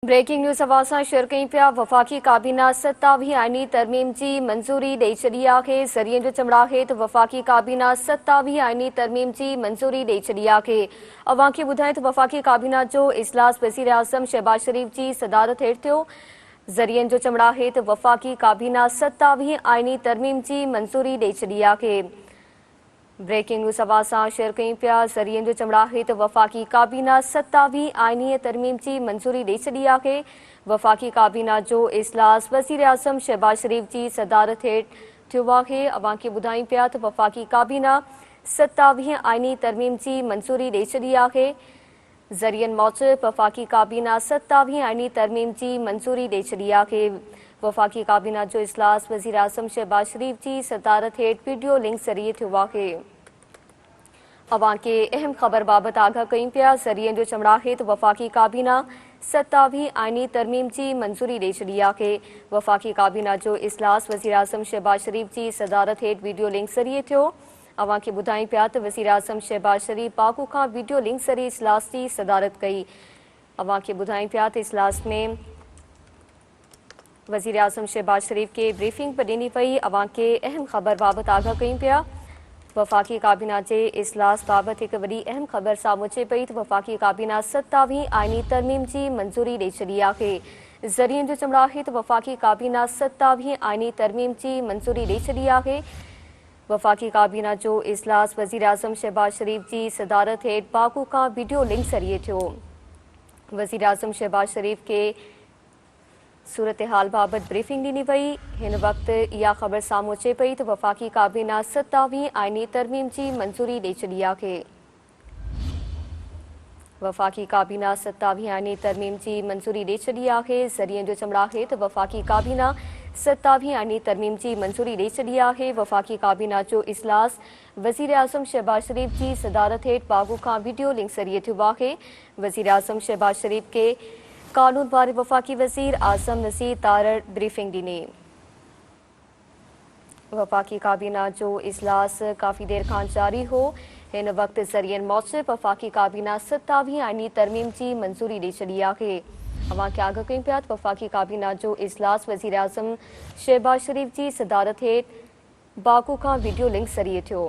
Breaking news अवां share कयूं पिया। वफ़ाक़ी काबीना 27 आइनी तरमीम की मंजूरी ॾेई छॾी आहे। ज़रियनि जो चवणु आहे त वफ़ाक़ी काबीना 27 आइनी तरमीम की मंजूरी ॾेई छॾी आहे। अवां खे ॿुधाए त वफ़ाक़ी काबीना जो इजलास वज़ीर आज़म शहबाज शरीफ की सदारत हेठि थियो। ज़रियनि जो चवणु आहे त वफ़ाक़ी काबीना 27 आइनी तरमीम की मंजूरी ॾेई छॾी आहे। ब्रेकिंग न्यूज़ अवां शेयर कयूं पिया। ज़रियनि जो चवणु आहे त वफ़ाक़ी काबीना 27 आइनी तरमीम की मंजूरी ॾेई छॾी आहे। वफ़ाक़ी काबीना जो इजलास वज़ीर आज़म शहबाज शरीफ की सदारत हेठि थियो आहे। अवां खे ॿुधायूं पिया त वफ़ाक़ी काबीना 27 आइनी तरमीम की मंजूरी ॾेई छॾी आहे। ज़रियनि मूजिब वफ़ाक़ी काबीना 27 आइनी तरमीम की मंजूरी ॾेई छॾी आहे। वफ़ाक़ी काबीना जो इजलास वज़ीर आज़म शहबाज शरीफ की सदारत हेठि वीडियो लिंक ज़रिए थियो आहे। अवां खे अहम ख़बर बाबति आगाह कयूं पिया। ज़रियनि जो चवणु आहे त वफ़ाक़ी काबीना 27 आइनी तरमीम की मंजूरी ॾेई छॾी आहे। वफ़ाक़ी काबीना जो इजलास वज़ीर आज़म शहबाज शरीफ की सदारत हेठि वीडियो लिंक ज़रिए थियो। अवां खे ॿुधायूं पिया त वज़ीर आज़म शहबाज शरीफ बाकू खां वीडियो लिंक ज़रिए इजलास की सदारत कई। अवां खे ॿुधायूं पिया त इजलास में वज़ीर आज़म शहबाज शरीफ के ब्रीफिंग पर ॾिनी पई। अवां के अहम ख़बर बाबति आगाह कयूं पिया। वफ़ाक़ी काबीना के इजलास बाबति एक वॾी अहम ख़बर साम्हूं अचे पई त वफ़ाक़ी काबीना 27 आइनी तरमीम की मंजूरी ॾेई छॾी आहे। ज़रियनि जो चवणु आहे त वफ़ाक़ी काबीना 27 आइनी तरमीम की मंजूरी ॾेई छॾी आहे। वफ़ाक़ी काबीना जो इजलास वज़ीर आज़म शहबाज शरीफ की सदारत हेठि बाकू खां वीडियो लिंक ज़रिए थियो। वज़ीर आज़म शहबाज शरीफ के सूरत हाल बाबति ब्रीफिंग ॾिनी वई। हिन वक़्तु इहा ख़बर साम्हूं अचे पई त वफ़ाक़ी काबीना 27 आइनी तरमीम की मंजूरी ॾेई छॾी आहे। वफ़ाक़ी काबीना 27 आइनी तरमीम की मंजूरी ॾेई छॾी आहे। ज़रियनि जो चवणु आहे त वफ़ाक़ी काबीना 27 आइनी तरमीम की मंजूरी ॾेई छॾी आहे। वफ़ाक़ी काबीना जो इजलास वज़ीर आज़म शहबाज शरीफ की सदारत हेठि बागू खां वीडियो लिंक ज़रिए थियो आहे। वज़ीर आज़म शहबाज शरीफ के कानून बारे वफ़ाक़ी वज़ीर आज़म नज़ीर तारड़ ब्रीफिंग ॾिनी। वफ़ाक़ी काबीना जो इजलास काफ़ी देर खां जारी हो। हिन वक़्तु ज़रियनि मूजिब वफ़ाक़ी काबीना 27 आइनी तरमीम की मंजूरी ॾेई छॾी आहे। अवां खे आगाह कयूं पिया त वफ़ाक़ी काबीना जो इजलास वज़ीर आज़म शहबाज शरीफ की सदारत हेठि बाकू खां वीडियो लिंक ज़रिए थियो।